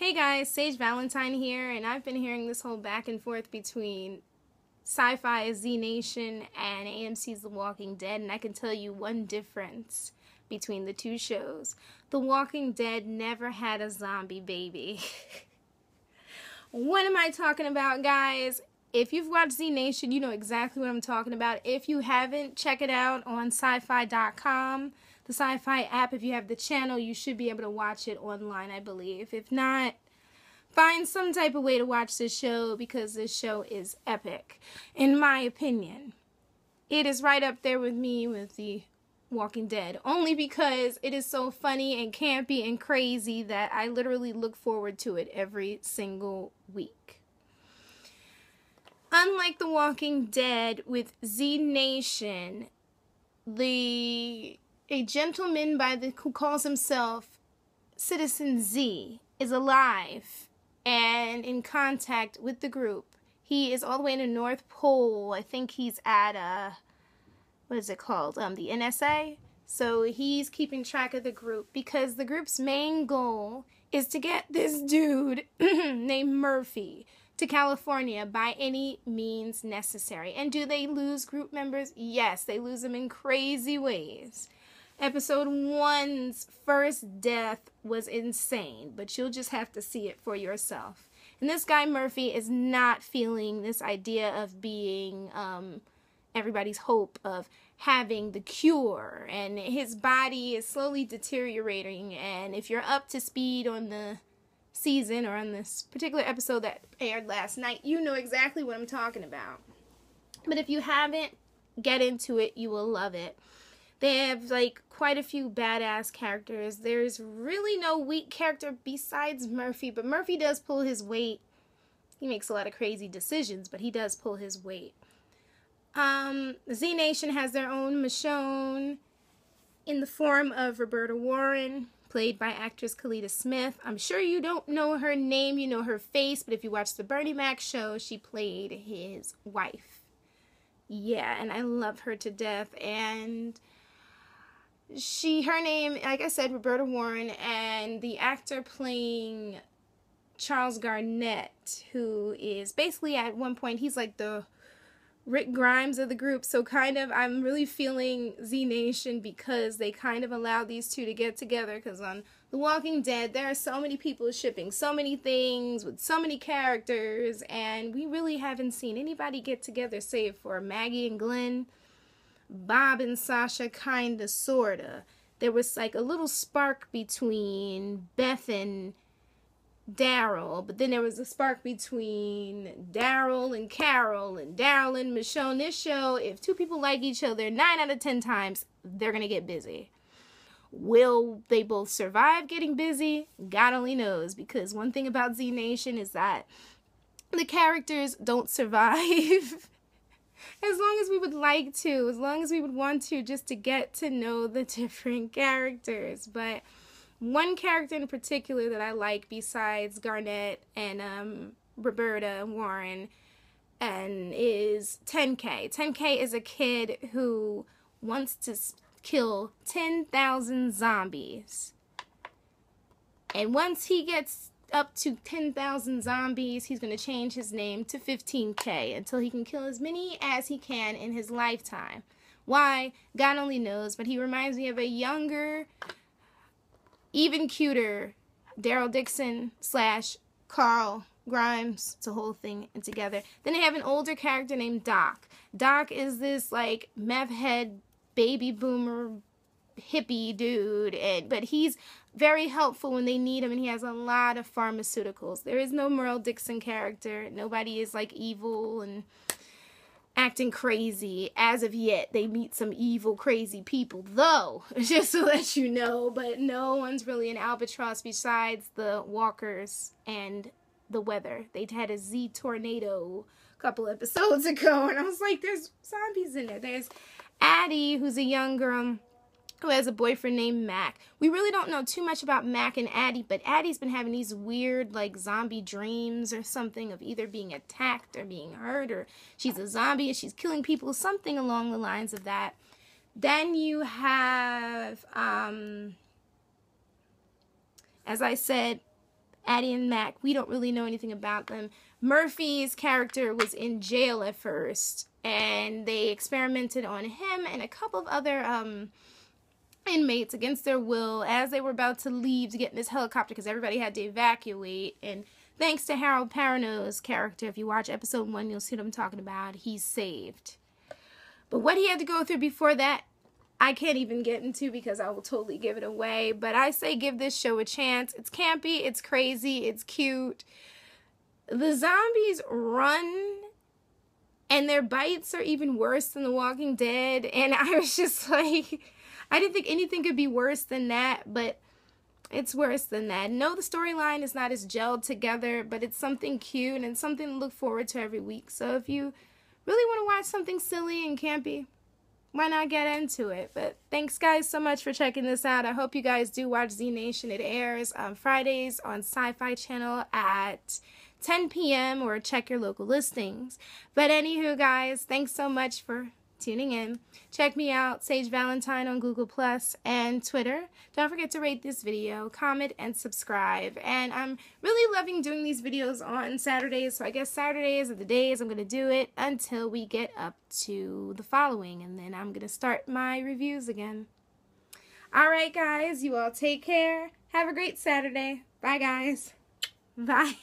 Hey guys, Sagevalentine here, and I've been hearing this whole back and forth between Sci-Fi Z Nation and AMC's The Walking Dead, and I can tell you one difference between the two shows. The Walking Dead never had a zombie baby. What am I talking about, guys? If you've watched Z Nation, you know exactly what I'm talking about. If you haven't, check it out on sci-fi.com. The Sci-Fi app. If you have the channel, you should be able to watch it online, I believe. If not, find some type of way to watch this show, because this show is epic, in my opinion. It is right up there with me with The Walking Dead, only because it is so funny and campy and crazy that I literally look forward to it every single week. Unlike The Walking Dead, with Z Nation, a gentleman who calls himself Citizen Z is alive and in contact with the group. He is all the way in the North Pole. I think he's at, what is it called? The NSA. So he's keeping track of the group because the group's main goal is to get this dude named Murphy to California by any means necessary. And do they lose group members? Yes, they lose them in crazy ways. Episode 1's first death was insane, but you'll just have to see it for yourself. And this guy Murphy is not feeling this idea of being everybody's hope of having the cure, and his body is slowly deteriorating. And if you're up to speed on the season or on this particular episode that aired last night, you know exactly what I'm talking about. But if you haven't, get into it. You will love it. They have, like, quite a few badass characters. There's really no weak character besides Murphy, but Murphy does pull his weight. He makes a lot of crazy decisions, but he does pull his weight. Z Nation has their own Michonne in the form of Roberta Warren, played by actress Kalita Smith. I'm sure you don't know her name, you know her face, but if you watch the Bernie Mac show, she played his wife. Yeah, and I love her to death, and her name, like I said, Roberta Warren, and the actor playing Charles Garnett, who is basically at one point, he's like the Rick Grimes of the group. So kind of, I'm really feeling Z Nation because they kind of allow these two to get together, because on The Walking Dead, there are so many people shipping so many things with so many characters, and we really haven't seen anybody get together save for Maggie and Glenn, Bob and Sasha, kinda, sorta. There was like a little spark between Beth and Daryl, but then there was a spark between Daryl and Carol, and Daryl and Michonne. This show, if two people like each other, 9 out of 10 times, they're gonna get busy. Will they both survive getting busy? God only knows, because one thing about Z Nation is that the characters don't survive. As long as we would like to, as long as we would want to, just to get to know the different characters. But one character in particular that I like besides Garnett and Roberta Warren and is 10K. 10K is a kid who wants to kill 10,000 zombies. And once he gets up to 10,000 zombies, he's going to change his name to 15K until he can kill as many as he can in his lifetime. Why? God only knows, but he reminds me of a younger, even cuter Daryl Dixon / Carl Grimes. It's a whole thing together. Then they have an older character named Doc. Doc is this, like, meth head baby boomer hippie dude, but he's very helpful when they need him, and he has a lot of pharmaceuticals. There is no Merle Dixon character. Nobody is like evil and acting crazy as of yet. They meet some evil, crazy people, though, just to let you know, but no one's really an albatross besides the walkers and the weather. They had a Z tornado a couple episodes ago, and I was like, there's zombies in there. There's Addie, who's a young girl who has a boyfriend named Mac. We really don't know too much about Mac and Addie, but Addie's been having these weird, like, zombie dreams or something of either being attacked or being hurt, or she's a zombie and she's killing people, something along the lines of that. Then you have, as I said, Addie and Mac, we don't really know anything about them. Murphy's character was in jail at first, and they experimented on him and a couple of other inmates against their will as they were about to leave to get in this helicopter because everybody had to evacuate. And thanks to Harold Perrineau's character, if you watch episode 1, you'll see what I'm talking about. He's saved. But what he had to go through before that, I can't even get into because I will totally give it away. But I say give this show a chance. It's campy, it's crazy, it's cute. The zombies run, and their bites are even worse than The Walking Dead. And I was just like, I didn't think anything could be worse than that, but it's worse than that. No, the storyline is not as gelled together, but it's something cute and something to look forward to every week. So if you really want to watch something silly and campy, why not get into it? But thanks, guys, so much for checking this out. I hope you guys do watch Z Nation. It airs on Fridays on Sci-Fi Channel at 10 p.m. or check your local listings. But anywho, guys, thanks so much for tuning in. Check me out, sagevalentine, on Google Plus and Twitter. Don't forget to rate this video, comment, and subscribe. And I'm really loving doing these videos on Saturdays, so I guess Saturdays are the days I'm going to do it until we get up to the following, and then I'm going to start my reviews again. Alright, guys, you all take care. Have a great Saturday. Bye, guys. Bye.